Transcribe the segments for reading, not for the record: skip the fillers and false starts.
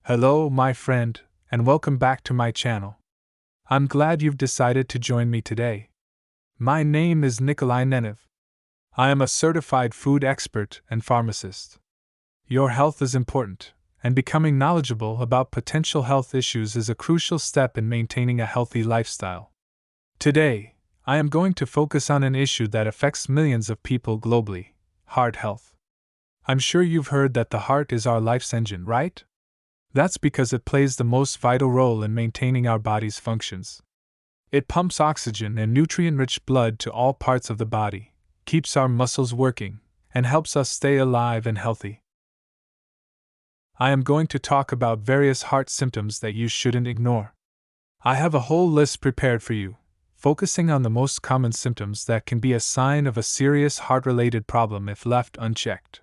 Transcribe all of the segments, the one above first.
Hello, my friend, and welcome back to my channel. I'm glad you've decided to join me today. My name is Nikolai Nenev. I am a certified food expert and pharmacist. Your health is important, and becoming knowledgeable about potential health issues is a crucial step in maintaining a healthy lifestyle. Today, I am going to focus on an issue that affects millions of people globally: heart health. I'm sure you've heard that the heart is our life's engine, right? That's because it plays the most vital role in maintaining our body's functions. It pumps oxygen and nutrient-rich blood to all parts of the body, keeps our muscles working, and helps us stay alive and healthy. I am going to talk about various heart symptoms that you shouldn't ignore. I have a whole list prepared for you, focusing on the most common symptoms that can be a sign of a serious heart-related problem if left unchecked.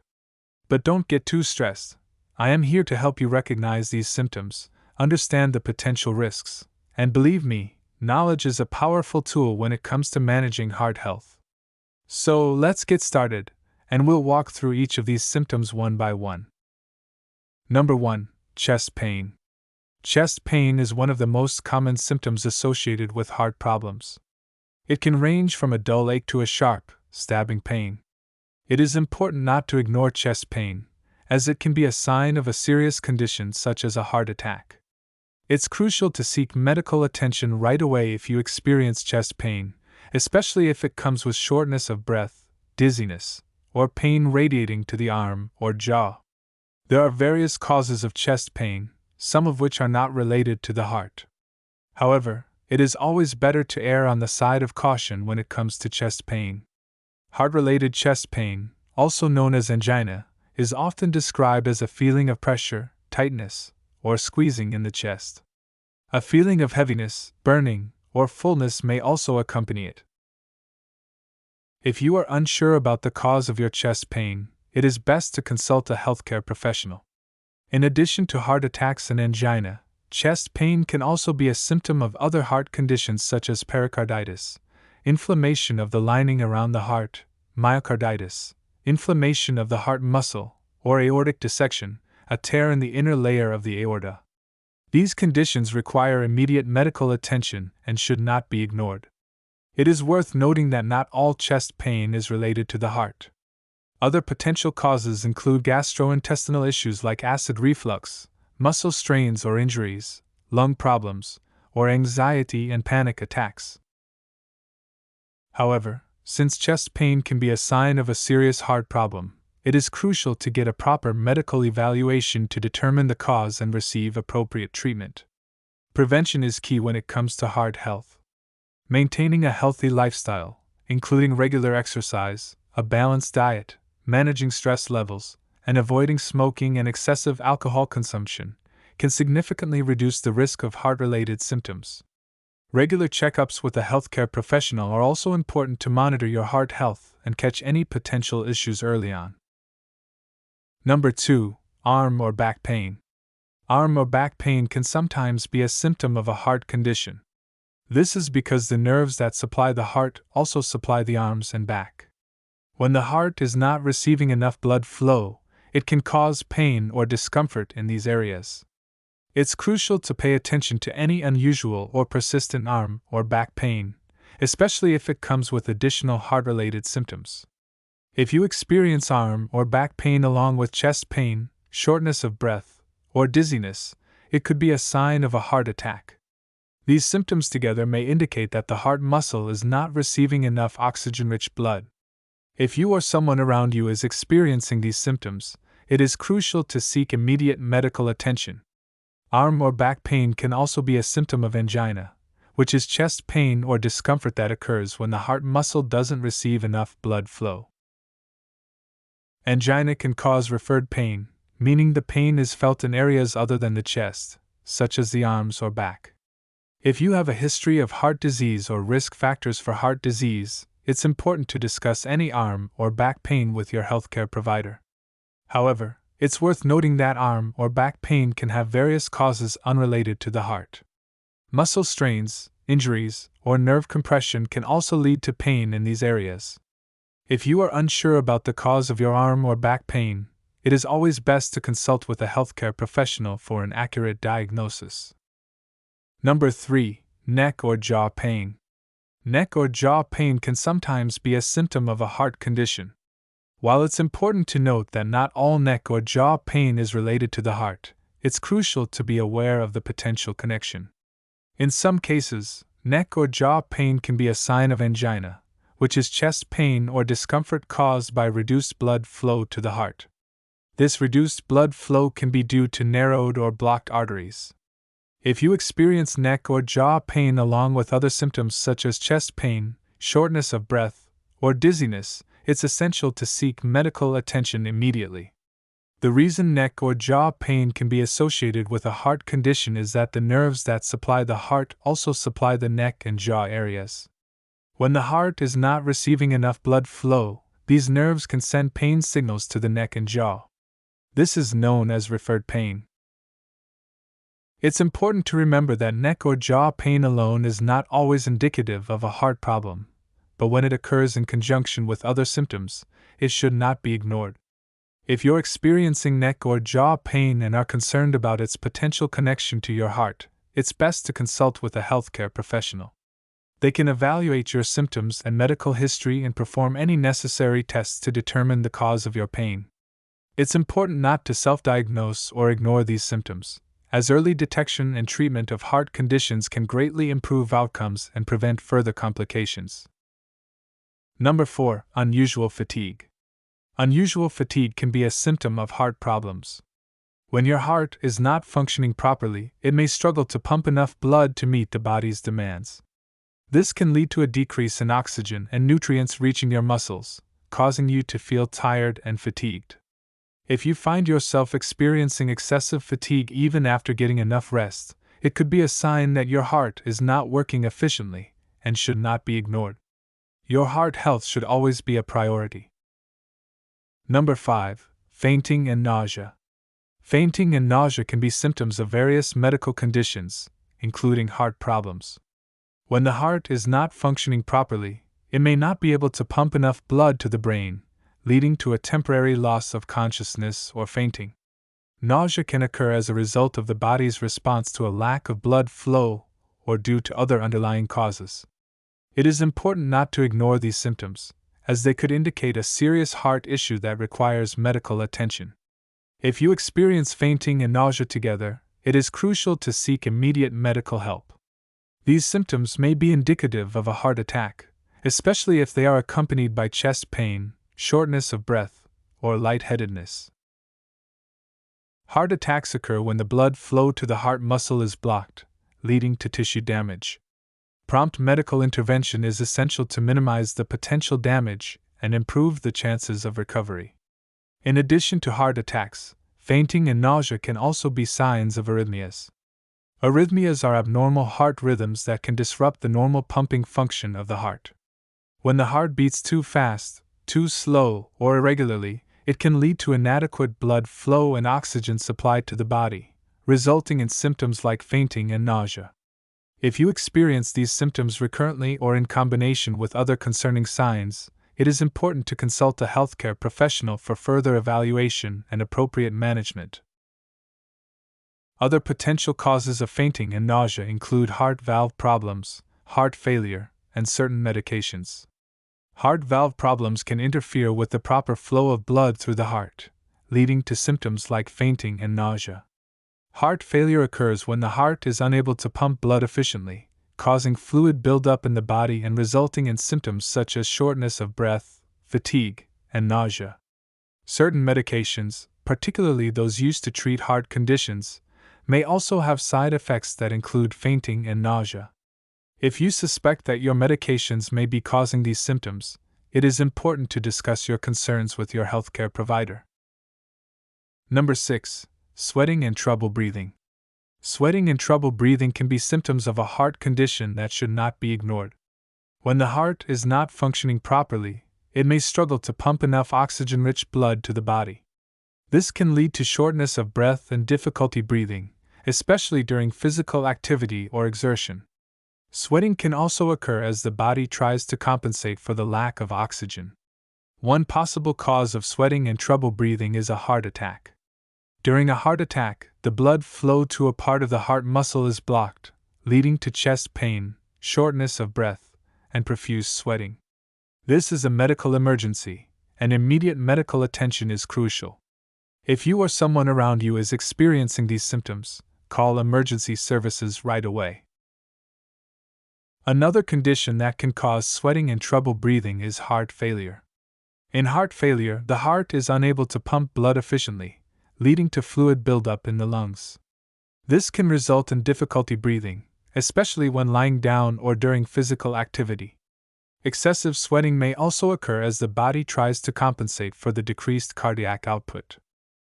But don't get too stressed. I am here to help you recognize these symptoms, understand the potential risks, and believe me, knowledge is a powerful tool when it comes to managing heart health. So let's get started, and we'll walk through each of these symptoms one by one. Number 1. Chest pain. Chest pain is one of the most common symptoms associated with heart problems. It can range from a dull ache to a sharp, stabbing pain. It is important not to ignore chest pain, as it can be a sign of a serious condition such as a heart attack. It's crucial to seek medical attention right away if you experience chest pain, especially if it comes with shortness of breath, dizziness, or pain radiating to the arm or jaw. There are various causes of chest pain, some of which are not related to the heart. However, it is always better to err on the side of caution when it comes to chest pain. Heart-related chest pain, also known as angina, is often described as a feeling of pressure, tightness, or squeezing in the chest. A feeling of heaviness, burning, or fullness may also accompany it. If you are unsure about the cause of your chest pain, it is best to consult a healthcare professional. In addition to heart attacks and angina, chest pain can also be a symptom of other heart conditions such as pericarditis, inflammation of the lining around the heart, myocarditis, inflammation of the heart muscle, or aortic dissection, a tear in the inner layer of the aorta. These conditions require immediate medical attention and should not be ignored. It is worth noting that not all chest pain is related to the heart. Other potential causes include gastrointestinal issues like acid reflux, muscle strains or injuries, lung problems, or anxiety and panic attacks. However, since chest pain can be a sign of a serious heart problem, it is crucial to get a proper medical evaluation to determine the cause and receive appropriate treatment. Prevention is key when it comes to heart health. Maintaining a healthy lifestyle, including regular exercise, a balanced diet, managing stress levels, and avoiding smoking and excessive alcohol consumption, can significantly reduce the risk of heart-related symptoms. Regular checkups with a healthcare professional are also important to monitor your heart health and catch any potential issues early on. Number 2. Arm or back pain. Arm or back pain can sometimes be a symptom of a heart condition. This is because the nerves that supply the heart also supply the arms and back. When the heart is not receiving enough blood flow, it can cause pain or discomfort in these areas. It's crucial to pay attention to any unusual or persistent arm or back pain, especially if it comes with additional heart-related symptoms. If you experience arm or back pain along with chest pain, shortness of breath, or dizziness, it could be a sign of a heart attack. These symptoms together may indicate that the heart muscle is not receiving enough oxygen-rich blood. If you or someone around you is experiencing these symptoms, it is crucial to seek immediate medical attention. Arm or back pain can also be a symptom of angina, which is chest pain or discomfort that occurs when the heart muscle doesn't receive enough blood flow. Angina can cause referred pain, meaning the pain is felt in areas other than the chest, such as the arms or back. If you have a history of heart disease or risk factors for heart disease, it's important to discuss any arm or back pain with your healthcare provider. However, it's worth noting that arm or back pain can have various causes unrelated to the heart. Muscle strains, injuries, or nerve compression can also lead to pain in these areas. If you are unsure about the cause of your arm or back pain, it is always best to consult with a healthcare professional for an accurate diagnosis. Number 3. Neck or jaw pain. Neck or jaw pain can sometimes be a symptom of a heart condition. While it's important to note that not all neck or jaw pain is related to the heart, it's crucial to be aware of the potential connection. In some cases, neck or jaw pain can be a sign of angina, which is chest pain or discomfort caused by reduced blood flow to the heart. This reduced blood flow can be due to narrowed or blocked arteries. If you experience neck or jaw pain along with other symptoms such as chest pain, shortness of breath, or dizziness, it's essential to seek medical attention immediately. The reason neck or jaw pain can be associated with a heart condition is that the nerves that supply the heart also supply the neck and jaw areas. When the heart is not receiving enough blood flow, these nerves can send pain signals to the neck and jaw. This is known as referred pain. It's important to remember that neck or jaw pain alone is not always indicative of a heart problem, but when it occurs in conjunction with other symptoms, it should not be ignored. If you're experiencing neck or jaw pain and are concerned about its potential connection to your heart, it's best to consult with a healthcare professional. They can evaluate your symptoms and medical history and perform any necessary tests to determine the cause of your pain. It's important not to self-diagnose or ignore these symptoms, as early detection and treatment of heart conditions can greatly improve outcomes and prevent further complications. Number 4. Unusual fatigue. Unusual fatigue can be a symptom of heart problems. When your heart is not functioning properly, it may struggle to pump enough blood to meet the body's demands. This can lead to a decrease in oxygen and nutrients reaching your muscles, causing you to feel tired and fatigued. If you find yourself experiencing excessive fatigue even after getting enough rest, it could be a sign that your heart is not working efficiently and should not be ignored. Your heart health should always be a priority. Number 5. Fainting and nausea. Fainting and nausea can be symptoms of various medical conditions, including heart problems. When the heart is not functioning properly, it may not be able to pump enough blood to the brain, leading to a temporary loss of consciousness or fainting. Nausea can occur as a result of the body's response to a lack of blood flow or due to other underlying causes. It is important not to ignore these symptoms, as they could indicate a serious heart issue that requires medical attention. If you experience fainting and nausea together, it is crucial to seek immediate medical help. These symptoms may be indicative of a heart attack, especially if they are accompanied by chest pain, shortness of breath, or lightheadedness. Heart attacks occur when the blood flow to the heart muscle is blocked, leading to tissue damage. Prompt medical intervention is essential to minimize the potential damage and improve the chances of recovery. In addition to heart attacks, fainting and nausea can also be signs of arrhythmias. Arrhythmias are abnormal heart rhythms that can disrupt the normal pumping function of the heart. When the heart beats too fast, too slow, or irregularly, it can lead to inadequate blood flow and oxygen supply to the body, resulting in symptoms like fainting and nausea. If you experience these symptoms recurrently or in combination with other concerning signs, it is important to consult a healthcare professional for further evaluation and appropriate management. Other potential causes of fainting and nausea include heart valve problems, heart failure, and certain medications. Heart valve problems can interfere with the proper flow of blood through the heart, leading to symptoms like fainting and nausea. Heart failure occurs when the heart is unable to pump blood efficiently, causing fluid buildup in the body and resulting in symptoms such as shortness of breath, fatigue, and nausea. Certain medications, particularly those used to treat heart conditions, may also have side effects that include fainting and nausea. If you suspect that your medications may be causing these symptoms, it is important to discuss your concerns with your healthcare provider. Number 6. Sweating and trouble breathing. Sweating and trouble breathing can be symptoms of a heart condition that should not be ignored. When the heart is not functioning properly, it may struggle to pump enough oxygen-rich blood to the body. This can lead to shortness of breath and difficulty breathing, especially during physical activity or exertion. Sweating can also occur as the body tries to compensate for the lack of oxygen. One possible cause of sweating and trouble breathing is a heart attack. During a heart attack, the blood flow to a part of the heart muscle is blocked, leading to chest pain, shortness of breath, and profuse sweating. This is a medical emergency, and immediate medical attention is crucial. If you or someone around you is experiencing these symptoms, call emergency services right away. Another condition that can cause sweating and trouble breathing is heart failure. In heart failure, the heart is unable to pump blood efficiently, leading to fluid buildup in the lungs. This can result in difficulty breathing, especially when lying down or during physical activity. Excessive sweating may also occur as the body tries to compensate for the decreased cardiac output.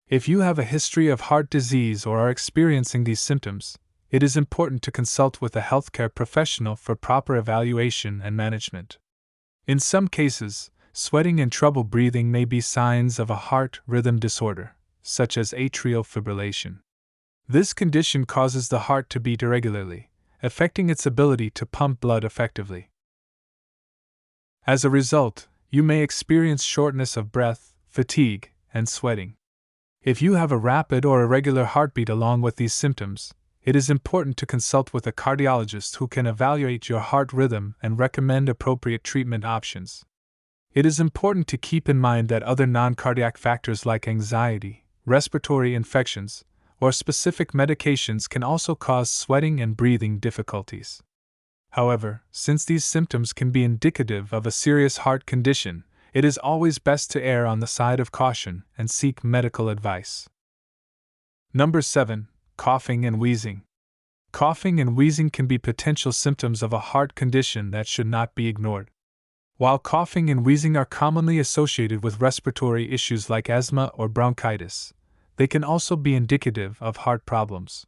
If you have a history of heart disease or are experiencing these symptoms, it is important to consult with a healthcare professional for proper evaluation and management. In some cases, sweating and trouble breathing may be signs of a heart rhythm disorder, such as atrial fibrillation. This condition causes the heart to beat irregularly, affecting its ability to pump blood effectively. As a result, you may experience shortness of breath, fatigue, and sweating. If you have a rapid or irregular heartbeat along with these symptoms, it is important to consult with a cardiologist who can evaluate your heart rhythm and recommend appropriate treatment options. It is important to keep in mind that other non-cardiac factors like anxiety, respiratory infections, or specific medications can also cause sweating and breathing difficulties. However, since these symptoms can be indicative of a serious heart condition, it is always best to err on the side of caution and seek medical advice. Number 7. Coughing and wheezing. Coughing and wheezing can be potential symptoms of a heart condition that should not be ignored. While coughing and wheezing are commonly associated with respiratory issues like asthma or bronchitis, they can also be indicative of heart problems.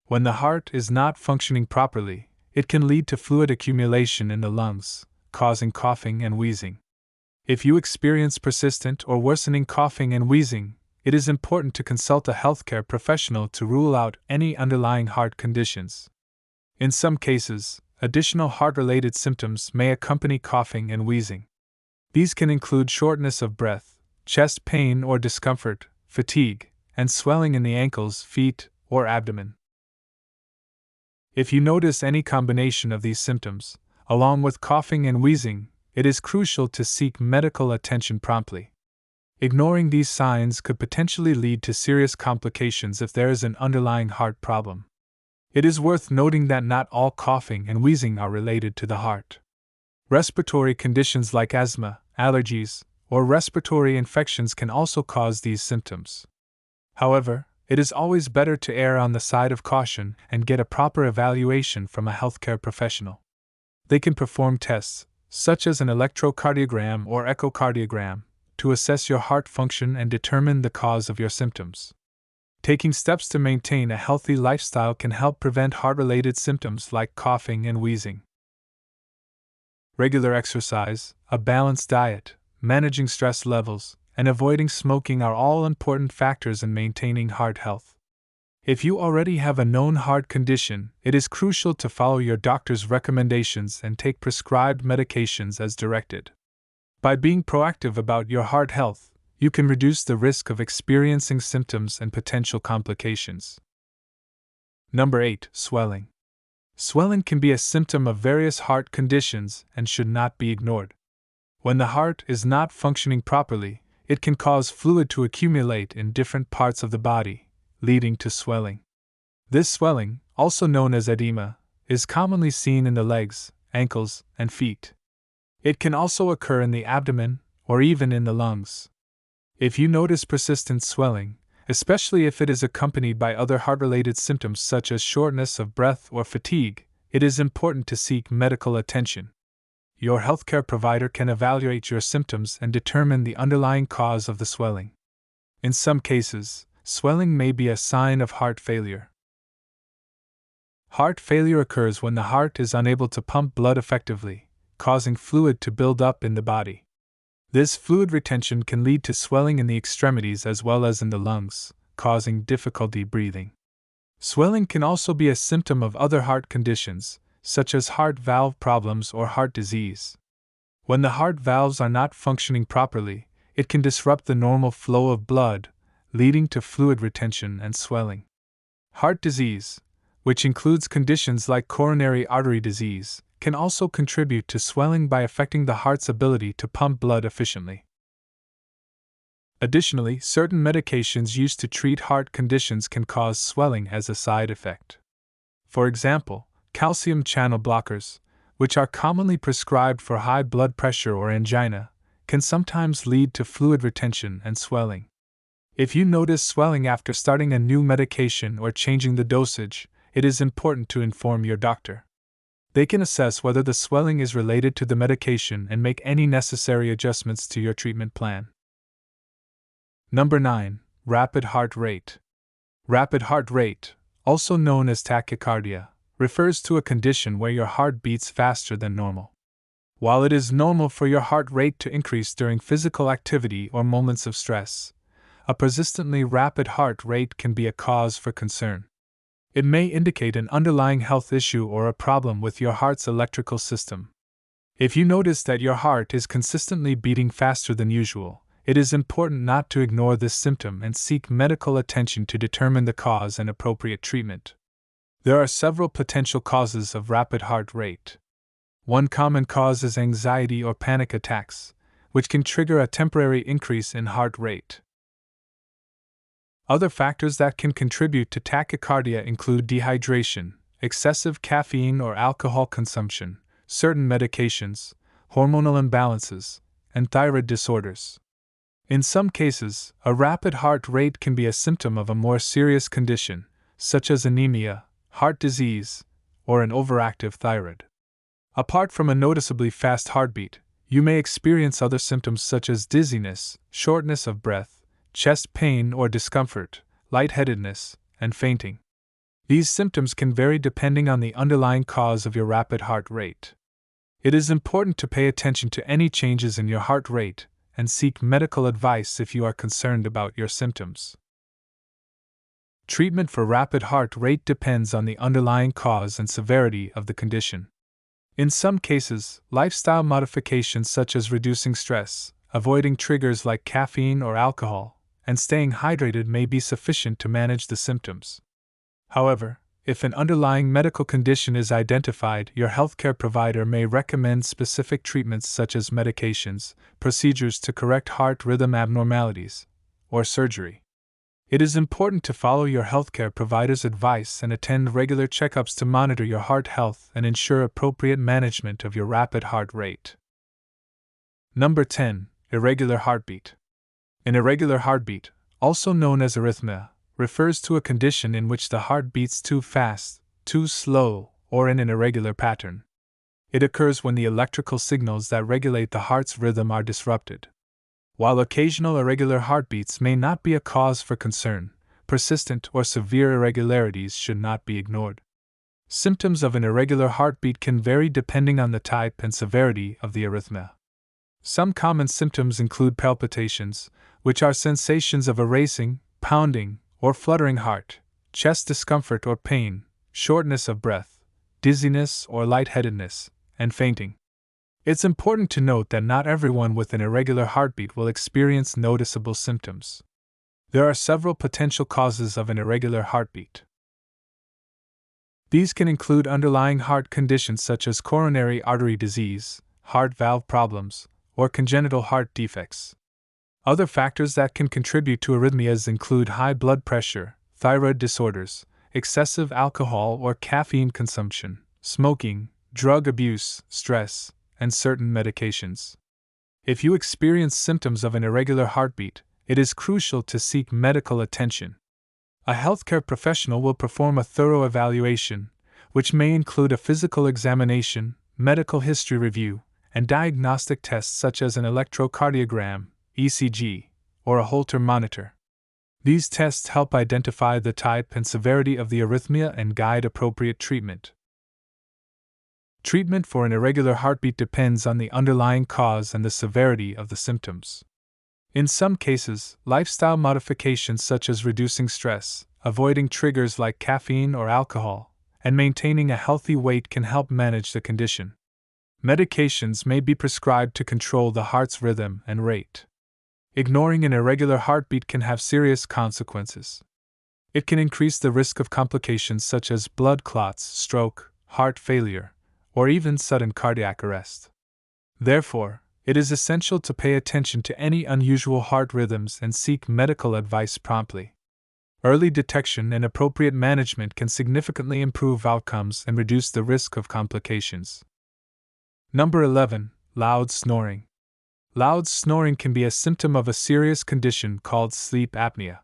When the heart is not functioning properly, it can lead to fluid accumulation in the lungs, causing coughing and wheezing. If you experience persistent or worsening coughing and wheezing, it is important to consult a healthcare professional to rule out any underlying heart conditions. In some cases, additional heart-related symptoms may accompany coughing and wheezing. These can include shortness of breath, chest pain or discomfort, fatigue, and swelling in the ankles, feet, or abdomen. If you notice any combination of these symptoms, along with coughing and wheezing, it is crucial to seek medical attention promptly. Ignoring these signs could potentially lead to serious complications if there is an underlying heart problem. It is worth noting that not all coughing and wheezing are related to the heart. Respiratory conditions like asthma, allergies, or respiratory infections can also cause these symptoms. However, it is always better to err on the side of caution and get a proper evaluation from a healthcare professional. They can perform tests, such as an electrocardiogram or echocardiogram, to assess your heart function and determine the cause of your symptoms. Taking steps to maintain a healthy lifestyle can help prevent heart-related symptoms like coughing and wheezing. Regular exercise, a balanced diet, managing stress levels, and avoiding smoking are all important factors in maintaining heart health. If you already have a known heart condition, it is crucial to follow your doctor's recommendations and take prescribed medications as directed. By being proactive about your heart health, you can reduce the risk of experiencing symptoms and potential complications. Number 8. Swelling. Swelling can be a symptom of various heart conditions and should not be ignored. When the heart is not functioning properly, it can cause fluid to accumulate in different parts of the body, leading to swelling. This swelling, also known as edema, is commonly seen in the legs, ankles, and feet. It can also occur in the abdomen or even in the lungs. If you notice persistent swelling, especially if it is accompanied by other heart-related symptoms such as shortness of breath or fatigue, it is important to seek medical attention. Your healthcare provider can evaluate your symptoms and determine the underlying cause of the swelling. In some cases, swelling may be a sign of heart failure. Heart failure occurs when the heart is unable to pump blood effectively, causing fluid to build up in the body. This fluid retention can lead to swelling in the extremities as well as in the lungs, causing difficulty breathing. Swelling can also be a symptom of other heart conditions, such as heart valve problems or heart disease. When the heart valves are not functioning properly, it can disrupt the normal flow of blood, leading to fluid retention and swelling. Heart disease, which includes conditions like coronary artery disease, can also contribute to swelling by affecting the heart's ability to pump blood efficiently. Additionally, certain medications used to treat heart conditions can cause swelling as a side effect. For example, calcium channel blockers, which are commonly prescribed for high blood pressure or angina, can sometimes lead to fluid retention and swelling. If you notice swelling after starting a new medication or changing the dosage, it is important to inform your doctor. They can assess whether the swelling is related to the medication and make any necessary adjustments to your treatment plan. Number 9. Rapid heart rate. Rapid heart rate, also known as tachycardia, refers to a condition where your heart beats faster than normal. While it is normal for your heart rate to increase during physical activity or moments of stress, a persistently rapid heart rate can be a cause for concern. It may indicate an underlying health issue or a problem with your heart's electrical system. If you notice that your heart is consistently beating faster than usual, it is important not to ignore this symptom and seek medical attention to determine the cause and appropriate treatment. There are several potential causes of rapid heart rate. One common cause is anxiety or panic attacks, which can trigger a temporary increase in heart rate. Other factors that can contribute to tachycardia include dehydration, excessive caffeine or alcohol consumption, certain medications, hormonal imbalances, and thyroid disorders. In some cases, a rapid heart rate can be a symptom of a more serious condition, such as anemia, heart disease, or an overactive thyroid. Apart from a noticeably fast heartbeat, you may experience other symptoms such as dizziness, shortness of breath, chest pain or discomfort, lightheadedness, and fainting. These symptoms can vary depending on the underlying cause of your rapid heart rate. It is important to pay attention to any changes in your heart rate and seek medical advice if you are concerned about your symptoms. Treatment for rapid heart rate depends on the underlying cause and severity of the condition. In some cases, lifestyle modifications such as reducing stress, avoiding triggers like caffeine or alcohol, and staying hydrated may be sufficient to manage the symptoms. However, if an underlying medical condition is identified, your healthcare provider may recommend specific treatments such as medications, procedures to correct heart rhythm abnormalities, or surgery. It is important to follow your healthcare provider's advice and attend regular checkups to monitor your heart health and ensure appropriate management of your rapid heart rate. Number 10. Irregular heartbeat. An irregular heartbeat, also known as arrhythmia, refers to a condition in which the heart beats too fast, too slow, or in an irregular pattern. It occurs when the electrical signals that regulate the heart's rhythm are disrupted. While occasional irregular heartbeats may not be a cause for concern, persistent or severe irregularities should not be ignored. Symptoms of an irregular heartbeat can vary depending on the type and severity of the arrhythmia. Some common symptoms include palpitations, which are sensations of a racing, pounding, or fluttering heart, chest discomfort or pain, shortness of breath, dizziness or lightheadedness, and fainting. It's important to note that not everyone with an irregular heartbeat will experience noticeable symptoms. There are several potential causes of an irregular heartbeat. These can include underlying heart conditions such as coronary artery disease, heart valve problems, or congenital heart defects. Other factors that can contribute to arrhythmias include high blood pressure, thyroid disorders, excessive alcohol or caffeine consumption, smoking, drug abuse, stress, and certain medications. If you experience symptoms of an irregular heartbeat, it is crucial to seek medical attention. A healthcare professional will perform a thorough evaluation, which may include a physical examination, medical history review, and diagnostic tests such as an electrocardiogram, ECG, or a Holter monitor. These tests help identify the type and severity of the arrhythmia and guide appropriate treatment. Treatment for an irregular heartbeat depends on the underlying cause and the severity of the symptoms. In some cases, lifestyle modifications such as reducing stress, avoiding triggers like caffeine or alcohol, and maintaining a healthy weight can help manage the condition. Medications may be prescribed to control the heart's rhythm and rate. Ignoring an irregular heartbeat can have serious consequences. It can increase the risk of complications such as blood clots, stroke, heart failure, or even sudden cardiac arrest. Therefore, it is essential to pay attention to any unusual heart rhythms and seek medical advice promptly. Early detection and appropriate management can significantly improve outcomes and reduce the risk of complications. Number 11. Loud snoring. Loud snoring can be a symptom of a serious condition called sleep apnea.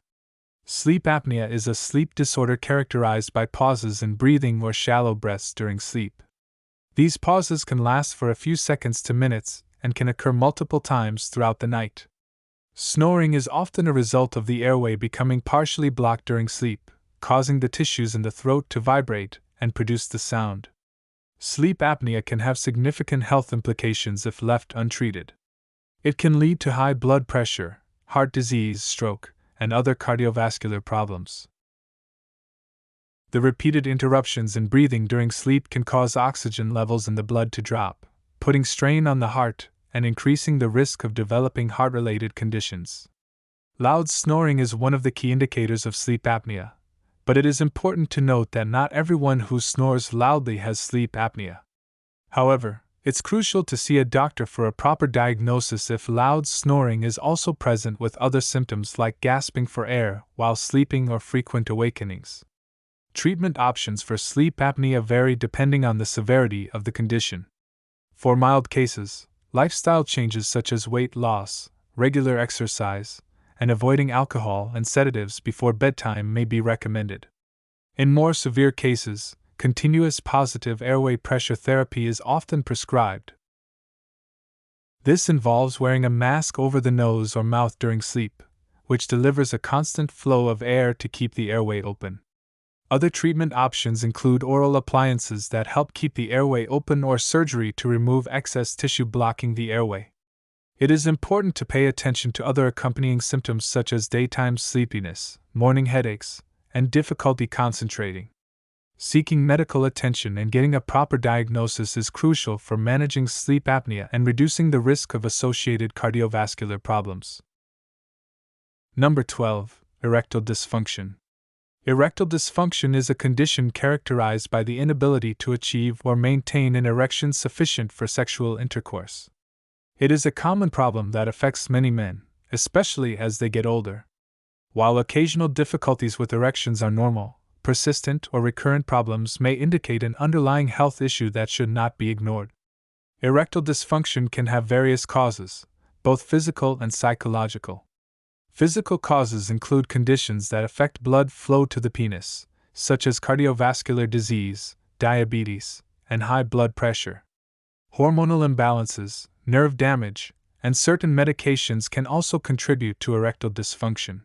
Sleep apnea is a sleep disorder characterized by pauses in breathing or shallow breaths during sleep. These pauses can last for a few seconds to minutes and can occur multiple times throughout the night. Snoring is often a result of the airway becoming partially blocked during sleep, causing the tissues in the throat to vibrate and produce the sound. Sleep apnea can have significant health implications if left untreated. It can lead to high blood pressure, heart disease, stroke, and other cardiovascular problems. The repeated interruptions in breathing during sleep can cause oxygen levels in the blood to drop, putting strain on the heart and increasing the risk of developing heart-related conditions. Loud snoring is one of the key indicators of sleep apnea, but it is important to note that not everyone who snores loudly has sleep apnea. However, it's crucial to see a doctor for a proper diagnosis if loud snoring is also present with other symptoms like gasping for air while sleeping or frequent awakenings. Treatment options for sleep apnea vary depending on the severity of the condition. For mild cases, lifestyle changes such as weight loss, regular exercise, and avoiding alcohol and sedatives before bedtime may be recommended. In more severe cases, continuous positive airway pressure therapy is often prescribed. This involves wearing a mask over the nose or mouth during sleep, which delivers a constant flow of air to keep the airway open. Other treatment options include oral appliances that help keep the airway open or surgery to remove excess tissue blocking the airway. It is important to pay attention to other accompanying symptoms such as daytime sleepiness, morning headaches, and difficulty concentrating. Seeking medical attention and getting a proper diagnosis is crucial for managing sleep apnea and reducing the risk of associated cardiovascular problems. Number 12. Erectile dysfunction. Erectile dysfunction is a condition characterized by the inability to achieve or maintain an erection sufficient for sexual intercourse. It is a common problem that affects many men, especially as they get older. While occasional difficulties with erections are normal, persistent or recurrent problems may indicate an underlying health issue that should not be ignored. Erectile dysfunction can have various causes, both physical and psychological. Physical causes include conditions that affect blood flow to the penis, such as cardiovascular disease, diabetes, and high blood pressure. Hormonal imbalances, nerve damage, and certain medications can also contribute to erectile dysfunction.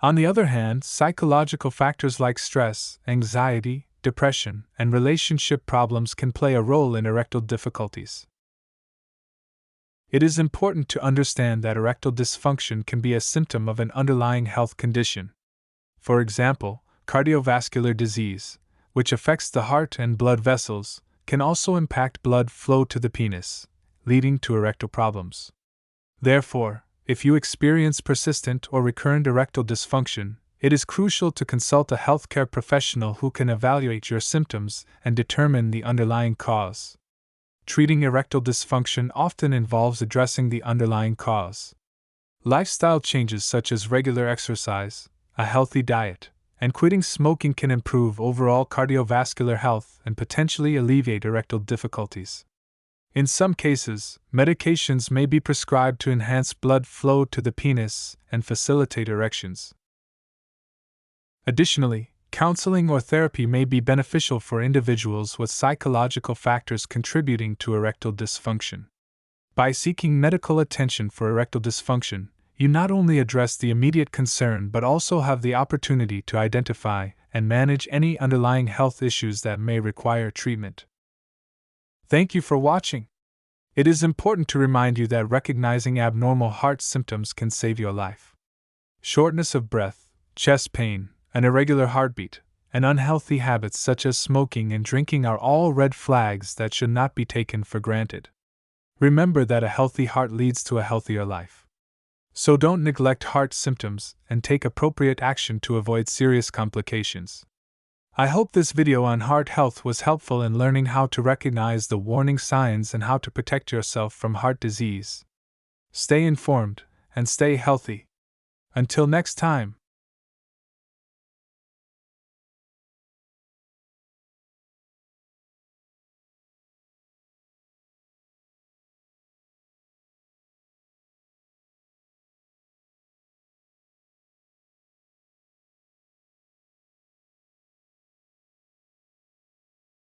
On the other hand, psychological factors like stress, anxiety, depression, and relationship problems can play a role in erectile difficulties. It is important to understand that erectile dysfunction can be a symptom of an underlying health condition. For example, cardiovascular disease, which affects the heart and blood vessels, can also impact blood flow to the penis, leading to erectile problems. Therefore, if you experience persistent or recurrent erectile dysfunction, it is crucial to consult a healthcare professional who can evaluate your symptoms and determine the underlying cause. Treating erectile dysfunction often involves addressing the underlying cause. Lifestyle changes such as regular exercise, a healthy diet, and quitting smoking can improve overall cardiovascular health and potentially alleviate erectile difficulties. In some cases, medications may be prescribed to enhance blood flow to the penis and facilitate erections. Additionally, counseling or therapy may be beneficial for individuals with psychological factors contributing to erectile dysfunction. By seeking medical attention for erectile dysfunction, you not only address the immediate concern but also have the opportunity to identify and manage any underlying health issues that may require treatment. Thank you for watching. It is important to remind you that recognizing abnormal heart symptoms can save your life. Shortness of breath, chest pain, an irregular heartbeat, and unhealthy habits such as smoking and drinking are all red flags that should not be taken for granted. Remember that a healthy heart leads to a healthier life. So don't neglect heart symptoms and take appropriate action to avoid serious complications. I hope this video on heart health was helpful in learning how to recognize the warning signs and how to protect yourself from heart disease. Stay informed and stay healthy. Until next time,